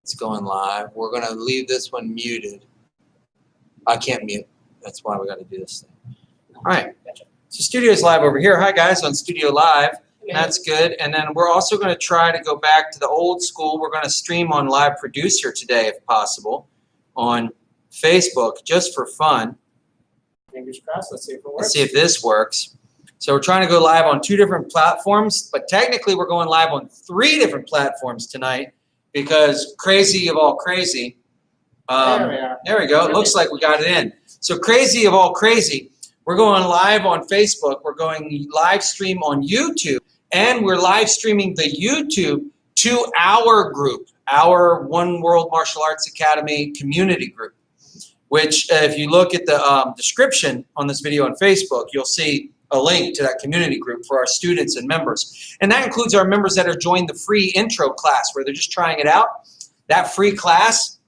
It's going live. We're going to leave this one muted. I can't mute. That's why we got to do this thing. All right. So Studio's live over here. Hi, guys, on Studio Live. That's good. And then we're also going to try to go back to the old school. We're going to stream on Live Producer today, if possible, on Facebook, just for fun. Fingers crossed. Let's see if it works. Let's see if this works. So we're trying to go live on 2 different platforms, but technically we're going live on 3 different platforms tonight because crazy of all crazy. There we are. There we go. It looks like we got it in. So crazy of all crazy. We're going live on Facebook. We're going live stream on YouTube. And we're live streaming the YouTube to our group, our One World Martial Arts Academy community group, which if you look at the description on this video on Facebook, you'll see a link to that community group for our students and members. And that includes our members that are joined the free intro class where they're just trying it out. That free class,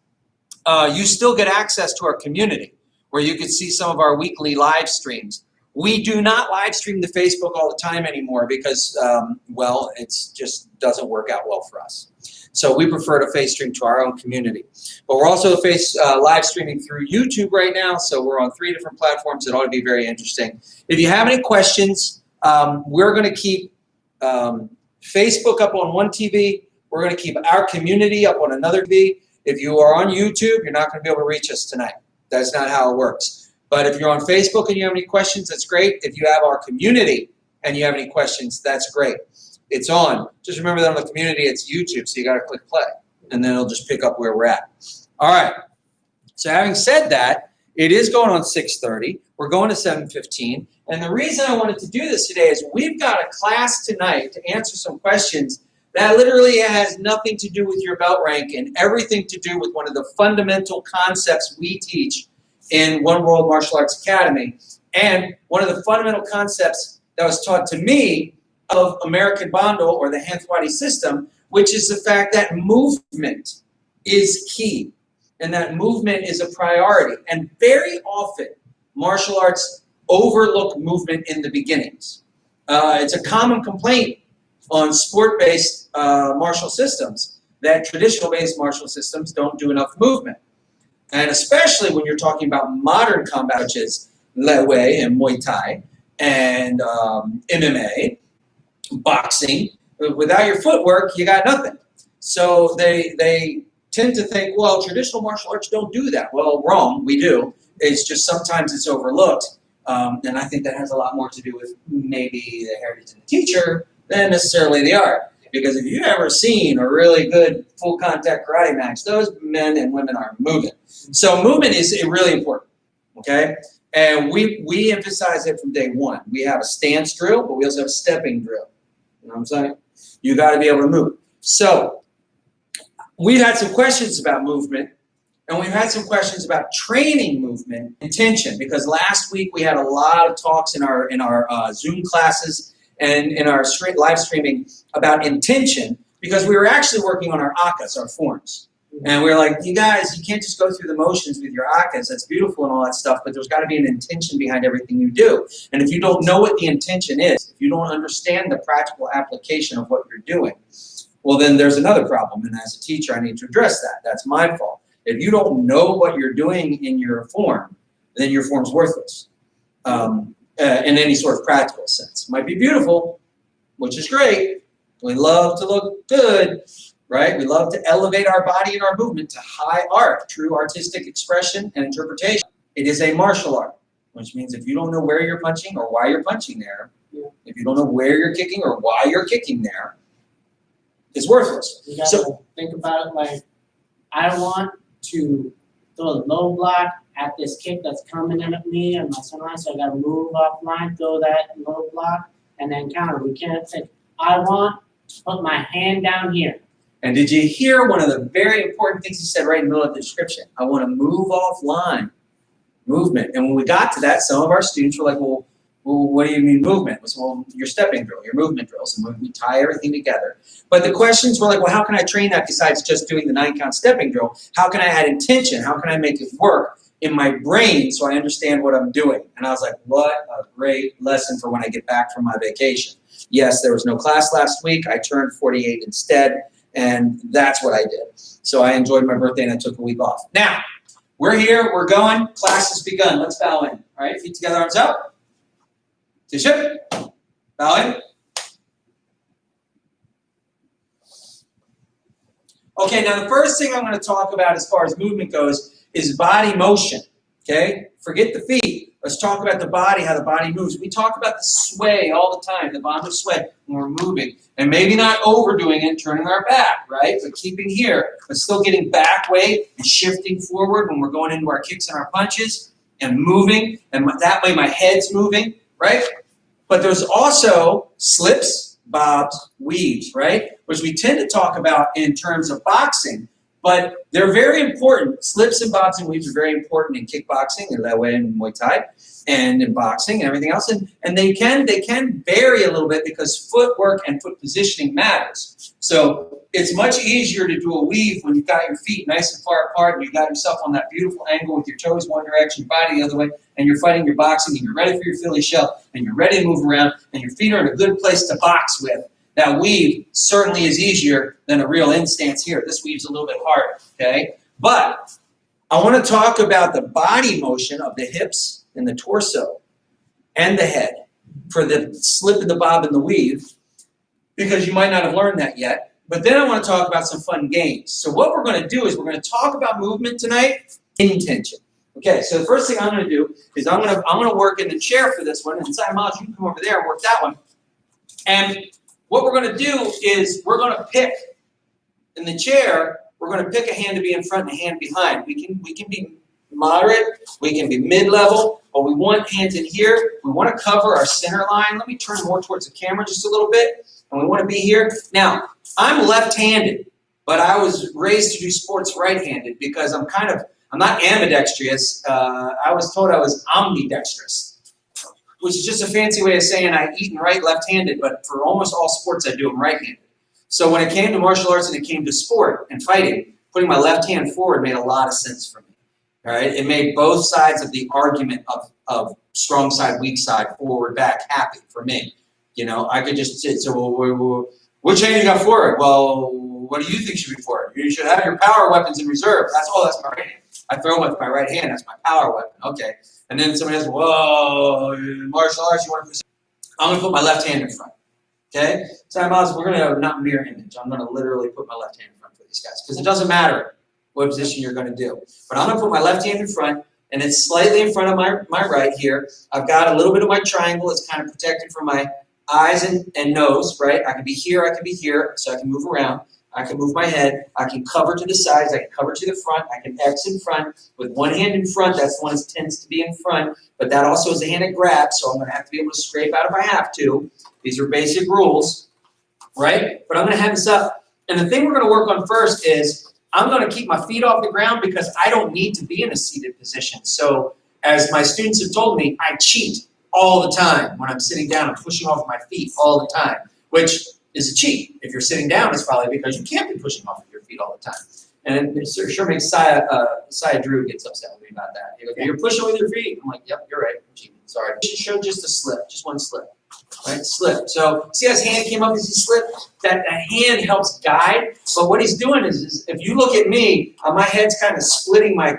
you still get access to our community where you can see some of our weekly live streams. We do not live stream to Facebook all the time anymore because, well, it just doesn't work out well for us. So we prefer to face stream to our own community. But we're also live streaming through YouTube right now, so we're on 3 different platforms. It ought to be very interesting. If you have any questions, we're going to keep Facebook up on one TV. We're going to keep our community up on another TV. If you are on YouTube, you're not going to be able to reach us tonight. That's not how it works. But if you're on Facebook and you have any questions, that's great. If you have our community and you have any questions, that's great. It's on. Just remember that on the community, it's YouTube, so you got to click play, and then it'll just pick up where we're at. All right. So having said that, it is going on 6:30. We're going to 7:15. And the reason I wanted to do this today is we've got a class tonight to answer some questions that literally has nothing to do with your belt rank and everything to do with one of the fundamental concepts we teach in One World Martial Arts Academy. And one of the fundamental concepts that was taught to me of American Bando or the Hanthwadi system, which is the fact that movement is key and that movement is a priority. And very often, martial arts overlook movement in the beginnings. It's a common complaint on sport-based martial systems that traditional-based martial systems don't do enough movement. And especially when you're talking about modern combat, such as Lewe and Muay Thai and MMA, boxing, without your footwork, you got nothing. So they tend to think, well, traditional martial arts don't do that. Well, wrong, we do. It's just sometimes it's overlooked. And I think that has a lot more to do with maybe the heritage of the teacher than necessarily the art. Because if you've ever seen a really good full contact karate match, those men and women are moving. So movement is really important, okay? And we emphasize it from day one. We have a stance drill, but we also have a stepping drill. You know what I'm saying? You got to be able to move. So we've had some questions about movement, and we've had some questions about training movement intention, because last week we had a lot of talks in our Zoom classes and in our live streaming about intention, because we were actually working on our akas, our forms. And we were like, you guys, you can't just go through the motions with your akas. That's beautiful and all that stuff, but there's got to be an intention behind everything you do. And if you don't know what the intention is, if you don't understand the practical application of what you're doing, well, then there's another problem. And as a teacher, I need to address that. That's my fault. If you don't know what you're doing in your form, then your form's worthless in any sort of practical sense. It might be beautiful, which is great. We love to look good. Right? We love to elevate our body and our movement to high art, true artistic expression and interpretation. It is a martial art, which means if you don't know where you're punching or why you're punching there, if you don't know where you're kicking or why you're kicking there, it's worthless. You gotta think about it like, I want to throw a low block at this kick that's coming in at me and my sunrise, so I gotta move offline, throw that low block, and then counter. We can't think, I want to put my hand down here. And did you hear one of the very important things he said right in the middle of the description? I want to move offline. Movement. And when we got to that, some of our students were like, well, what do you mean movement? I said, well, your stepping drill, your movement drills. And we tie everything together. But the questions were like, well, how can I train that besides just doing the 9-count stepping drill? How can I add intention? How can I make it work in my brain so I understand what I'm doing? And I was like, what a great lesson for when I get back from my vacation. Yes, there was no class last week. I turned 48 instead. And that's what I did. So I enjoyed my birthday and I took a week off. Now, we're here, we're going, class has begun. Let's bow in. All right, feet together, arms up. T-ship. Bow in. Okay, now the first thing I'm going to talk about as far as movement goes is body motion. Okay, forget the feet. Let's talk about the body, how the body moves. We talk about the sway all the time, the bond of sway when we're moving. And maybe not overdoing it, turning our back, right? But keeping here, but still getting back weight and shifting forward when we're going into our kicks and our punches and moving. And that way my head's moving, right? But there's also slips, bobs, weaves, right? Which we tend to talk about in terms of boxing, but they're very important. Slips and bobs and weaves are very important in kickboxing and that way in Muay Thai and in boxing and everything else. And they can vary a little bit because footwork and foot positioning matters. So it's much easier to do a weave when you've got your feet nice and far apart and you've got yourself on that beautiful angle with your toes one direction, your body the other way, and you're fighting your boxing and you're ready for your Philly shell and you're ready to move around and your feet are in a good place to box with. That weave certainly is easier than a real in stance here. This weave's a little bit harder, okay? But I want to talk about the body motion of the hips and the torso and the head for the slip and the bob and the weave, because you might not have learned that yet. But then I want to talk about some fun games. So what we're going to do is we're going to talk about movement tonight, intention. Okay, so the first thing I'm going to do is I'm going to work in the chair for this one. And Simon Miles, you can come over there and work that one. And what we're going to do is we're going to pick in the chair. We're going to pick a hand to be in front and a hand behind. We can be moderate, we can be mid-level, but we want hands in here. We want to cover our center line. Let me turn more towards the camera just a little bit. And we want to be here. Now, I'm left-handed, but I was raised to do sports right-handed because I'm not ambidextrous. I was told I was ambidextrous, which is just a fancy way of saying I eat and write left-handed, but for almost all sports I do them right-handed. So when it came to martial arts and it came to sport and fighting, putting my left hand forward made a lot of sense for me. All right, it made both sides of the argument of strong side, weak side, forward, back happy for me. You know, I could just sit. So, well, which hand you got forward? Well, what do you think should be forward? You should have your power weapons in reserve. That's my right hand. I throw with my right hand. That's my power weapon. Okay. And then somebody says, whoa, martial arts, you want to present? I'm going to put my left hand in front. Okay? So we're going to not mirror image. I'm going to literally put my left hand in front for these guys because it doesn't matter what position you're going to do. But I'm going to put my left hand in front, and it's slightly in front of my right here. I've got a little bit of my triangle. It's kind of protected from my eyes and nose, right? I can be here, I can be here, so I can move around. I can move my head. I can cover to the sides. I can cover to the front. I can X in front with one hand in front. That's the one that tends to be in front. But that also is a hand that grabs, so I'm going to have to be able to scrape out if I have to. These are basic rules, right? But I'm going to have this up. And the thing we're going to work on first is I'm going to keep my feet off the ground because I don't need to be in a seated position. So as my students have told me, I cheat all the time when I'm sitting down and pushing off my feet all the time, which is a cheat. If you're sitting down, it's probably because you can't be pushing off of your feet all the time. And it sure makes Saya Drew gets upset with me about that. You're pushing with your feet. I'm like, yep, you're right. I'm cheating. Sorry. You should show just a slip, just one slip. Right, slip. So see how his hand came up as he slipped? That hand helps guide. But what he's doing is if you look at me, my head's kind of splitting my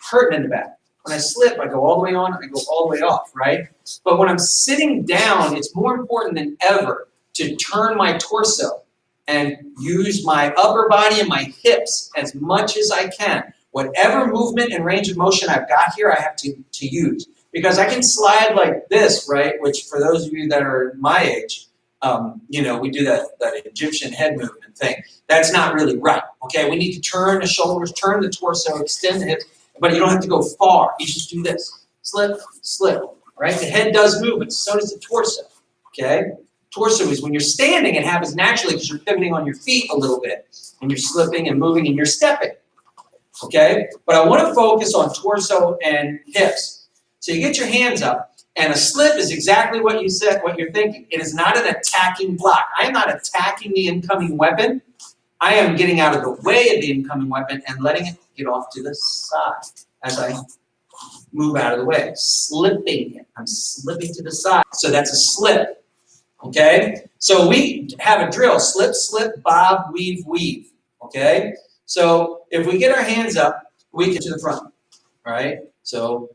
curtain in the back. When I slip, I go all the way on, I go all the way off, right? But when I'm sitting down, it's more important than ever to turn my torso and use my upper body and my hips as much as I can. Whatever movement and range of motion I've got here, I have to use. Because I can slide like this, right? Which for those of you that are my age, we do that Egyptian head movement thing. That's not really right, okay? We need to turn the shoulders, turn the torso, extend the hips, but you don't have to go far. You just do this. Slip, slip, right? The head does move, but so does the torso, okay? Torso is when you're standing, it happens naturally because you're pivoting on your feet a little bit, and you're slipping and moving and you're stepping, okay? But I want to focus on torso and hips. So you get your hands up, and a slip is exactly what you said, what you're thinking. It is not an attacking block. I am not attacking the incoming weapon. I am getting out of the way of the incoming weapon and letting it get off to the side as I move out of the way. Slipping it. I'm slipping to the side. So that's a slip. Okay? So we have a drill, slip, slip, bob, weave, weave. Okay? So if we get our hands up, we get to the front. All right? So,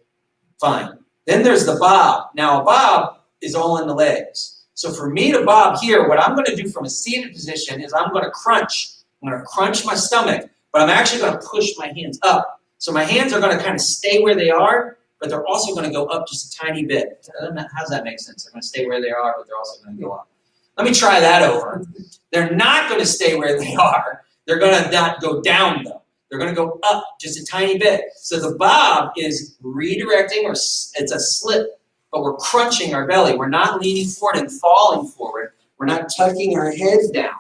fine. Then there's the bob. Now, a bob is all in the legs. So for me to bob here, what I'm going to do from a seated position is I'm going to crunch. I'm going to crunch my stomach, but I'm actually going to push my hands up. So my hands are going to kind of stay where they are, but they're also going to go up just a tiny bit. How does that make sense? They're going to stay where they are, but they're also going to go up. Let me try that over. They're not going to stay where they are. They're going to not go down, though. They're going to go up just a tiny bit. So the bob is redirecting, or it's a slip, but we're crunching our belly. We're not leaning forward and falling forward. We're not tucking our heads down.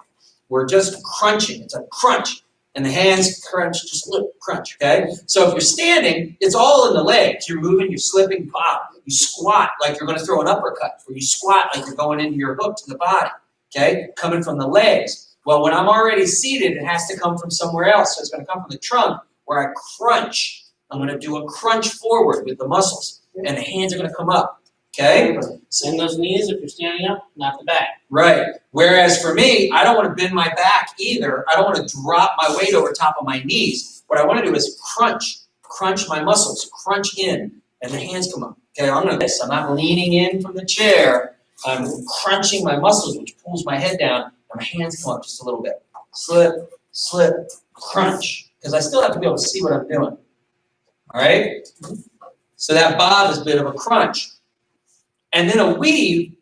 We're just crunching. It's a crunch. And the hands crunch, just look, crunch, okay? So if you're standing, it's all in the legs. You're moving, you're slipping, bob. You squat like you're going to throw an uppercut, or you squat like you're going into your hook to the body, okay? Coming from the legs. Well, when I'm already seated, it has to come from somewhere else. So it's going to come from the trunk where I crunch. I'm going to do a crunch forward with the muscles, and the hands are going to come up. Okay? Send those knees if you're standing up, not the back. Right. Whereas for me, I don't want to bend my back either. I don't want to drop my weight over top of my knees. What I want to do is crunch my muscles, crunch in, and the hands come up. Okay, I'm going to this. I'm not leaning in from the chair. I'm crunching my muscles, which pulls my head down, and my hands come up just a little bit. Slip, slip, crunch. Because I still have to be able to see what I'm doing. All right? So that bob is a bit of a crunch. And then a weave,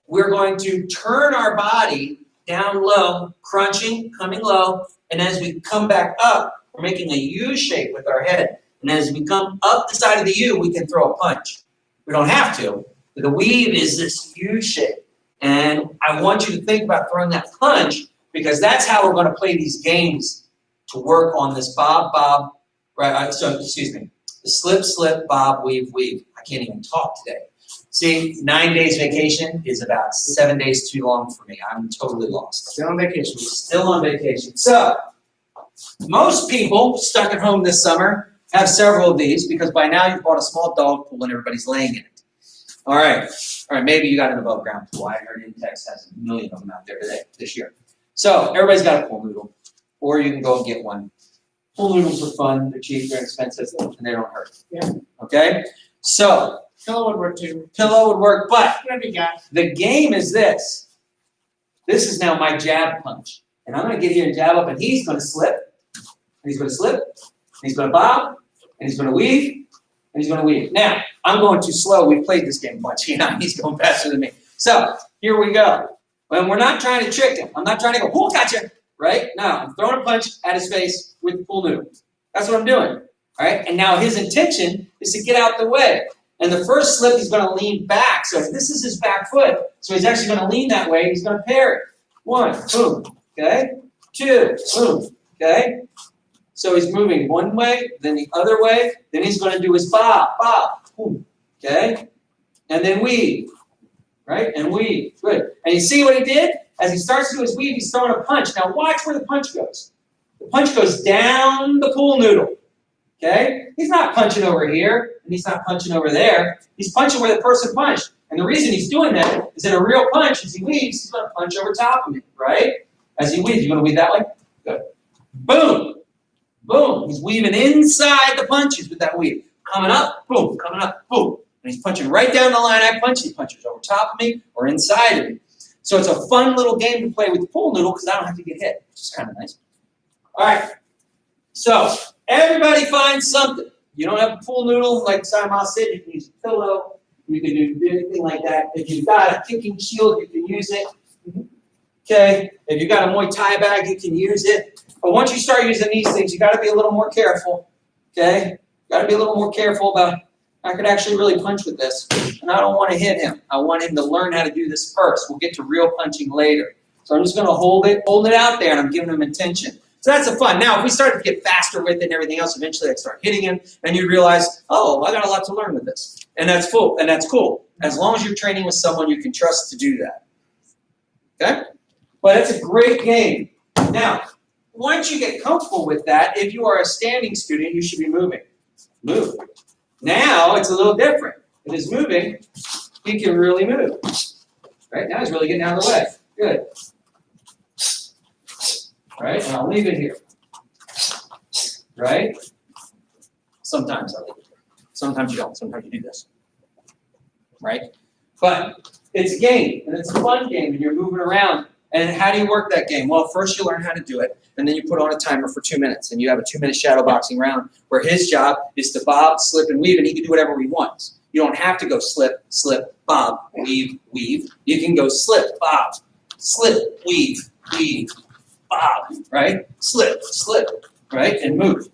we're going to turn our body down low, crunching, coming low, and as we come back up, we're making a U shape with our head. And as we come up the side of the U, we can throw a punch. We don't have to, but the weave is this U shape. And I want you to think about throwing that punch, because that's how we're going to play these games to work on this bob, bob, right? So, excuse me, the slip, slip, bob, weave, weave. I can't even talk today. See, 9 days vacation is about 7 days too long for me. I'm totally lost. Still on vacation. Still on vacation. So, most people stuck at home this summer have several of these, because by now you've bought a small dog pool and everybody's laying in it. All right, maybe you got an above ground pool. I heard Intex has a million of them out there today, this year. So, everybody's got a pool noodle, or you can go and get one. Pool noodles are fun, they're cheap, they're expensive, and they don't hurt. Yeah. Okay? So, Pillow would work too. pillow would work, but Whatever you got. the game is this. This is now my jab punch. And I'm going to get here and jab up, and he's going to slip, and he's going to slip, and he's going to bob, and he's going to weave, and he's going to weave. Now, I'm going too slow. We've played this game once. He's going faster than me. So, here we go. And we're not trying to trick him. I'm not trying to go, oh, gotcha, right? No, I'm throwing a punch at his face with the pool noodle. That's what I'm doing, all right? And now his intention is to get out the way. And the first slip, he's going to lean back. So if this is his back foot, so he's actually going to lean that way. He's going to parry. 1, boom, okay? 2, boom, okay? So he's moving one way, then the other way. Then he's going to do his bob, bob, boom, okay? And then weave, right? And weave, good. And you see what he did? As he starts to do his weave, he's throwing a punch. Now watch where the punch goes. The punch goes down the pool noodle. Okay? He's not punching over here, and he's not punching over there. He's punching where the person punched. And the reason he's doing that is in a real punch, as he weaves, he's going to punch over top of me, right? As he weaves, you going to weave that way? Good. Boom. Boom. He's weaving inside the punches with that weave. Coming up, boom. Coming up, boom. And he's punching right down the line I punch. He punches over top of me or inside of me. So it's a fun little game to play with the pool noodle, because I don't have to get hit, which is kind of nice. All right. So, everybody find something. You don't have a pool noodle like Simon said, you can use a pillow, you can do anything like that. If you've got a kicking shield, you can use it. Okay, if you've got a Muay Thai bag, you can use it. But once you start using these things, you got to be a little more careful. Okay, got to be a little more careful about, I could actually really punch with this, and I don't want to hit him. I want him to learn how to do this first. We'll get to real punching later. So I'm just going to hold it out there, and I'm giving him attention. So that's the fun. Now, if we started to get faster with it and everything else, eventually I'd start hitting him, and you'd realize, oh, I got a lot to learn with this. And that's cool. And that's cool. As long as you're training with someone you can trust to do that. Okay? But it's a great game. Now, once you get comfortable with that, if you are a standing student, you should be moving. Move. Now, it's a little different. If he's moving, he can really move. Right, now he's really getting out of the way. Good. Right, and I'll leave it here. Right? Sometimes I'll leave it here. Sometimes you don't. Sometimes you do this. Right? But it's a game, and it's a fun game, and you're moving around. And how do you work that game? Well, first you learn how to do it, and then you put on a timer for 2 minutes, and you have a 2-minute shadow boxing round where his job is to bob, slip, and weave, and he can do whatever he wants. You don't have to go slip, slip, bob, weave, weave. You can go slip, bob, slip, weave, bob, right? Slip, slip, right? And move.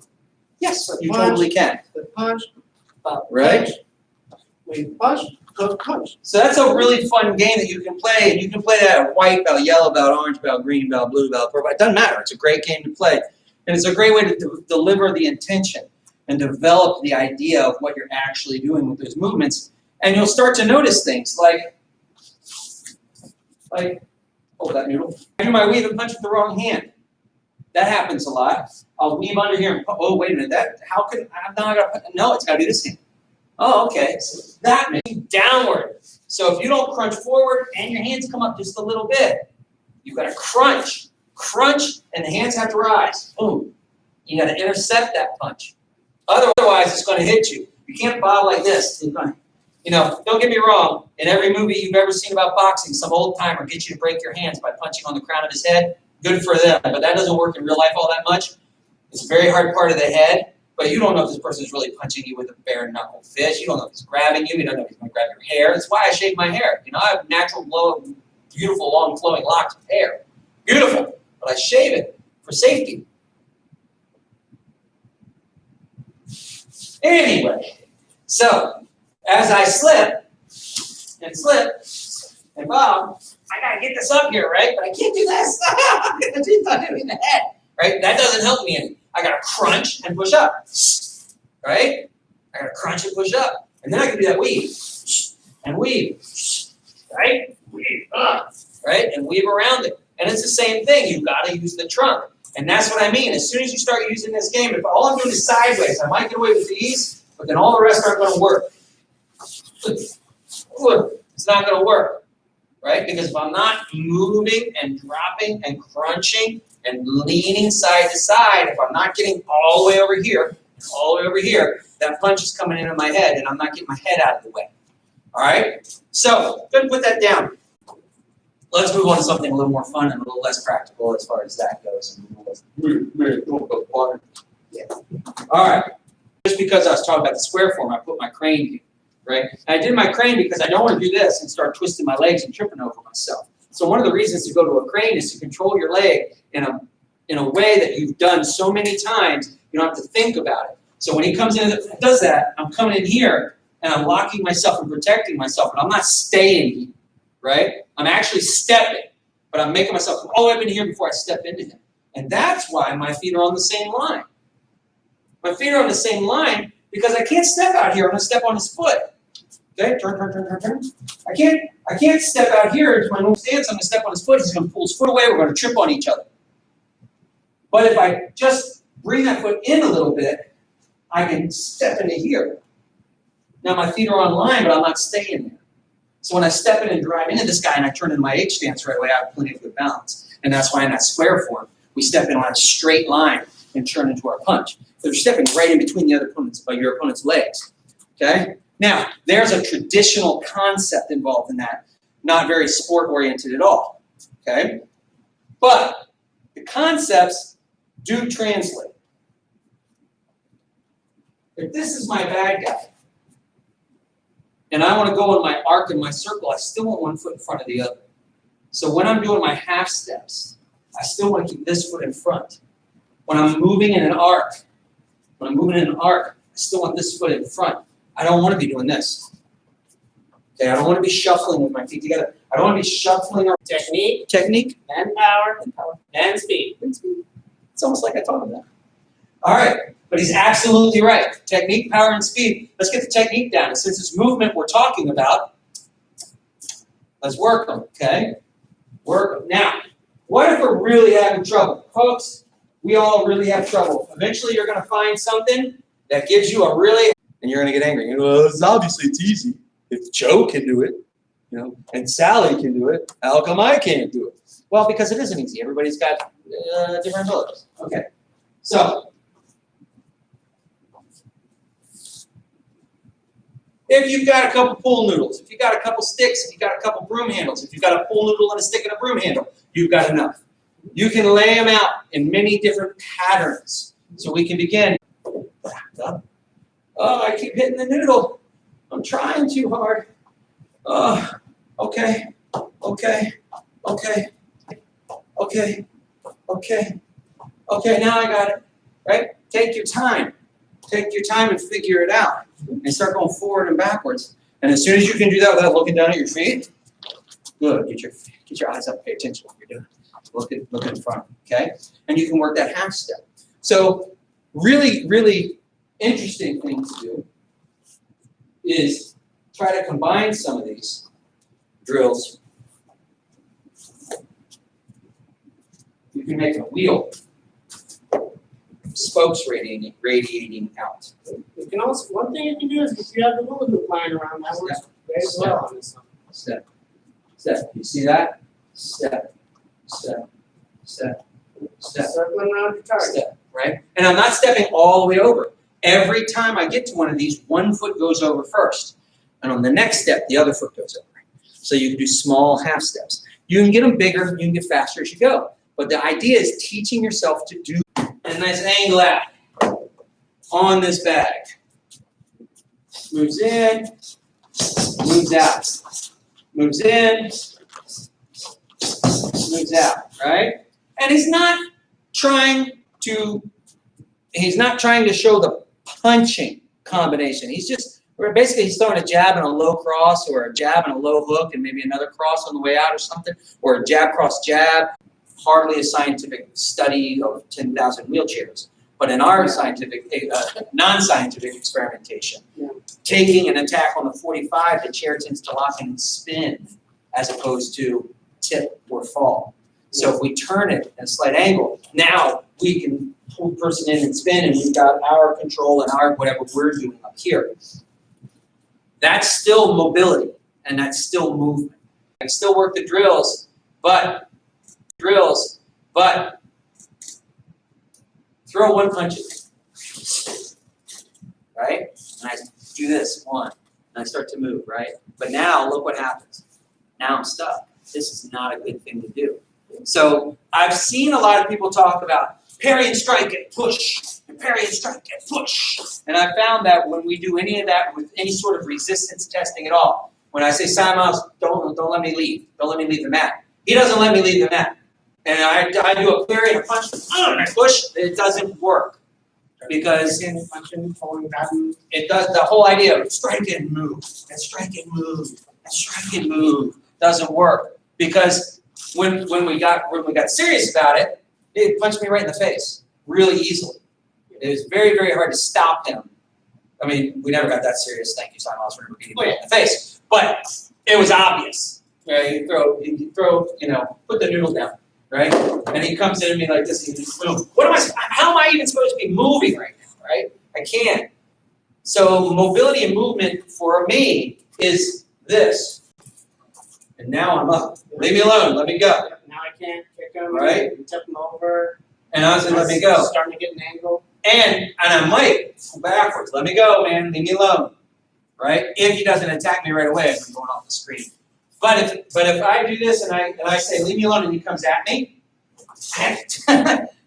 Yes, you totally can. The punch, right? We punch, go punch. So that's a really fun game that you can play, and you can play that at white belt, yellow belt, orange belt, green belt, blue belt, purple. It doesn't matter. It's a great game to play, and it's a great way to deliver the intention and develop the idea of what you're actually doing with those movements. And you'll start to notice things like hold that noodle. I do my weave and punch with the wrong hand. That happens a lot. I'll weave under here and oh wait a minute, no, it's got to be this hand. Oh, okay. So that means downward. So if you don't crunch forward and your hands come up just a little bit, you've got to crunch, and the hands have to rise. Boom. You got to intercept that punch. Otherwise, it's going to hit you. You can't bob like this. It's going to, don't get me wrong. In every movie you've ever seen about boxing, some old timer gets you to break your hands by punching on the crown of his head. Good for them, but that doesn't work in real life all that much. It's a very hard part of the head, but you don't know if this person is really punching you with a bare knuckle fist. You don't know if he's grabbing you. You don't know if he's going to grab your hair. That's why I shave my hair. I have natural, beautiful, long, flowing locks of hair. Beautiful, but I shave it for safety. Anyway, so as I slip and bob, I gotta get this up here, right? But I can't do this. I'm gonna do it in the head, right? That doesn't help me any. I gotta crunch and push up, right? I gotta crunch and push up, and then I can do that weave and weave, right? Weave up, right? And weave around it, and it's the same thing. You gotta use the trunk. And that's what I mean. As soon as you start using this game, if all I'm doing is sideways, I might get away with these, but then all the rest aren't going to work. It's not going to work, right? Because if I'm not moving and dropping and crunching and leaning side to side, if I'm not getting all the way over here, that punch is coming into my head, and I'm not getting my head out of the way. All right? So, go ahead and put that down. Let's move on to something a little more fun and a little less practical as far as that goes. Yeah. All right. Just because I was talking about the square form, I put my crane here, right? And I did my crane because I don't want to do this and start twisting my legs and tripping over myself. So one of the reasons to go to a crane is to control your leg in a way that you've done so many times, you don't have to think about it. So when he comes in and does that, I'm coming in here and I'm locking myself and protecting myself, but I'm not staying here. Right? I'm actually stepping, but I'm making myself come all the way up into here before I step into him. And that's why my feet are on the same line. My feet are on the same line because I can't step out here. I'm going to step on his foot. Okay? Turn. I can't step out here into my normal stance. I'm going to step on his foot. He's going to pull his foot away. We're going to trip on each other. But if I just bring that foot in a little bit, I can step into here. Now my feet are on line, but I'm not staying there. So when I step in and drive into this guy and I turn into my H stance right away, I have plenty of good balance. And that's why in that square form, we step in on a straight line and turn into our punch. So you're stepping right in between your opponent's legs. Okay? Now, there's a traditional concept involved in that, not very sport-oriented at all. Okay? But the concepts do translate. If this is my bad guy, and I want to go in my arc and my circle, I still want one foot in front of the other. So when I'm doing my half steps, I still want to keep this foot in front. When I'm moving in an arc, I still want this foot in front. I don't want to be doing this. Okay, I don't want to be shuffling with my feet together. I don't want to be shuffling around. Technique. And power. And speed. It's almost like I taught him that. All right. But he's absolutely right. Technique, power, and speed. Let's get the technique down. And since it's movement we're talking about, let's work them, okay? Work them. Now, what if we're really having trouble? Folks, we all really have trouble. Eventually you're going to find something that gives you a really, and you're going to get angry. Well, obviously it's easy. If Joe can do it. You know, and Sally can do it. How come I can't do it? Well, because it isn't easy. Everybody's got different abilities. Okay, so if you've got a couple pool noodles, if you've got a couple sticks, if you've got a couple broom handles, if you've got a pool noodle and a stick and a broom handle, you've got enough. You can lay them out in many different patterns. So we can begin. Back up. Oh, I keep hitting the noodle. I'm trying too hard. Okay, okay, okay, okay, okay, okay, now I got it, right? Take your time. Take your time and figure it out. And start going forward and backwards. And as soon as you can do that without looking down at your feet, good, get your eyes up, pay attention to what you're doing. Look in front, okay? And you can work that half step. So really, really interesting thing to do is try to combine some of these drills. You can make a wheel, spokes radiating out. You can also, one thing you can do is if you have the hula hoop lying around, that works very well on this one. Step, step. You see that? Step, step, step, step. Circling around your target. Step, right? And I'm not stepping all the way over. Every time I get to one of these, one foot goes over first. And on the next step, the other foot goes over. So you can do small half steps. You can get them bigger, you can get faster as you go. But the idea is teaching yourself to do a nice angle out on this bag. Moves in, moves out. Moves in, moves out, right? And he's not trying to show the punching combination. Basically he's throwing a jab and a low cross, or a jab and a low hook and maybe another cross on the way out or something, or a jab cross jab. Hardly a scientific study of 10,000 wheelchairs. But in our non-scientific experimentation, taking an attack on the 45, the chair tends to lock in and spin as opposed to tip or fall. So if we turn it at a slight angle, now we can pull the person in and spin, and we've got our control and our whatever we're doing up here. That's still mobility, and that's still movement. I still work the drills, but throw one punch at me, right? And I do this, one, and I start to move, right? But now, look what happens. Now I'm stuck. This is not a good thing to do. So I've seen a lot of people talk about parry and strike and push, and parry and strike and push. And I found that when we do any of that with any sort of resistance testing at all, when I say, Simon, don't let me leave. Don't let me leave the mat. He doesn't let me leave the mat. And I do a parry and a punch, and I push, it doesn't work. Because it does, the whole idea of strike and move, and strike and move, and strike and move doesn't work. Because when we got serious about it, it punched me right in the face, really easily. It was very, very hard to stop him. I mean, we never got that serious. Thank you, Simon, for never getting me in the face. But it was obvious. Right? You throw, put the noodle down. Right? And he comes in at me like this, and he just moves. How am I even supposed to be moving right now, right? I can't. So mobility and movement for me is this. And now I'm up. Leave me alone, let me go. Now I can't kick him, right? Tip him over. And I said, let me go. Starting to get an angle. And I might go backwards. Let me go, man, leave me alone. Right? If he doesn't attack me right away, I'm going off the screen. But if I do this and I say, leave me alone, and he comes at me,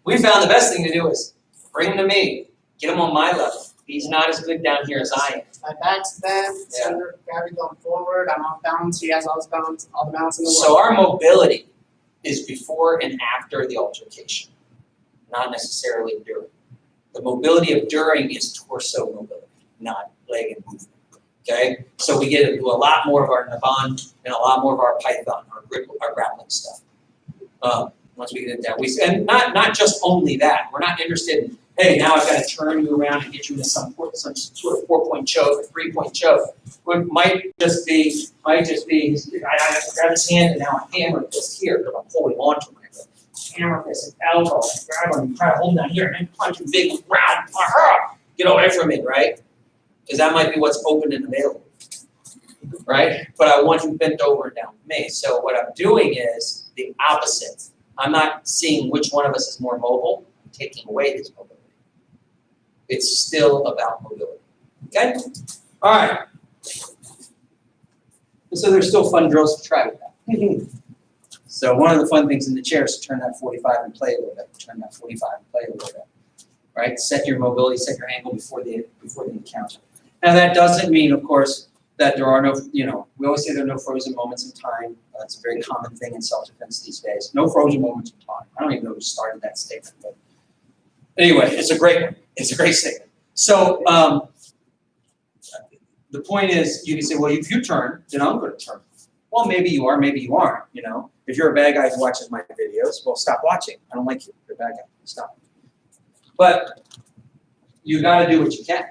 we found the best thing to do is bring him to me, get him on my level. He's not as good down here as I am. My back's bent, center of gravity going forward, I'm off balance, he has all the balance in the world. So our mobility is before and after the altercation, not necessarily during. The mobility of during is torso mobility, not leg and movement. Okay, so we get into a lot more of our Naban and a lot more of our Python, our grappling stuff. Once we get into that, and not just only that. We're not interested in, hey, now I've got to turn you around and get you into some sort of 4-point choke, 3-point choke. It might just be I have to grab his hand and now I hammer this here because I'm holding on to him. Hammer this and elbow, and grab him and try to hold him down here and then punch him big round. Get away from it, right? Because that might be what's open and available. right? But I want you bent over down with me. So what I'm doing is the opposite. I'm not seeing which one of us is more mobile. I'm taking away this mobility. It's still about mobility. Okay? All right. So there's still fun drills to try with that. So one of the fun things in the chair is to turn that 45 and play a little bit. Turn that 45 and play a little bit. Right? Set your mobility, set your angle before the encounter. Now that doesn't mean, of course, that there are no, we always say there are no frozen moments in time. That's a very common thing in self-defense these days. No frozen moments in time. I don't even know who started that statement, but anyway, it's a great one. It's a great statement. So the point is, you can say, well, if you turn, then I'm going to turn. Well, maybe you are, maybe you aren't. If you're a bad guy who watches my videos, well, stop watching. I don't like you. You're a bad guy. Stop. But you got to do what you can.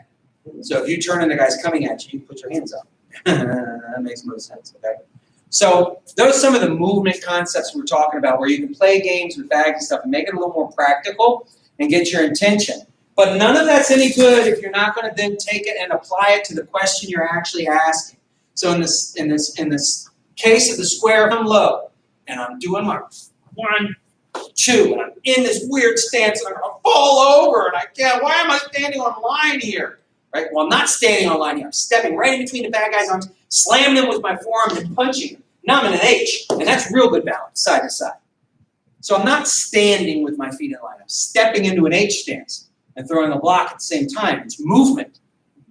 So if you turn and the guy's coming at you, you put your hands up. That makes no sense, okay? So those are some of the movement concepts we're talking about, where you can play games with bags and stuff and make it a little more practical and get your intention. But none of that's any good if you're not going to then take it and apply it to the question you're actually asking. So in this case of the square, I'm low, and I'm doing my 1, 2, and I'm in this weird stance, and I'm going to fall over, and I can't. Why am I standing on line here? Right? Well, I'm not standing on line here. I'm stepping right in between the bad guy's arms, slamming them with my forearm, and punching them. Now I'm in an H, and that's real good balance, side to side. So I'm not standing with my feet in line. I'm stepping into an H stance and throwing a block at the same time. It's movement.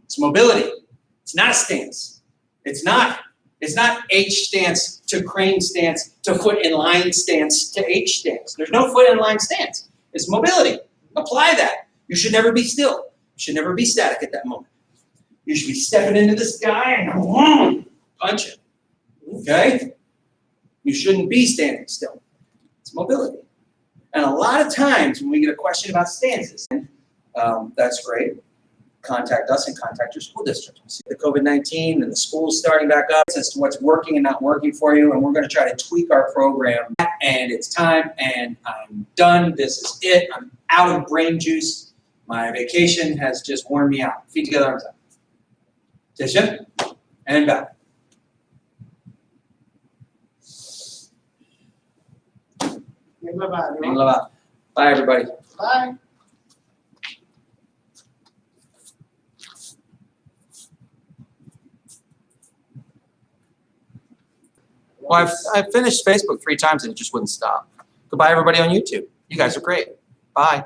It's mobility. It's not a stance. It's not H stance to crane stance to foot in line stance to H stance. There's no foot in line stance. It's mobility. Apply that. You should never be still. You should never be static at that moment. You should be stepping into this guy and punch him. Okay? You shouldn't be standing still. It's mobility. And a lot of times when we get a question about stances, that's great. Contact us and contact your school district. See the COVID-19 and the schools starting back up as to what's working and not working for you, and we're going to try to tweak our program. And it's time, and I'm done. This is it. I'm out of brain juice. My vacation has just worn me out. Feet together, arms up. Tisha, and back. Bye-bye. Bye, everybody. Bye. Well, I've finished Facebook 3 times and it just wouldn't stop. Goodbye, everybody on YouTube. You guys are great. Bye.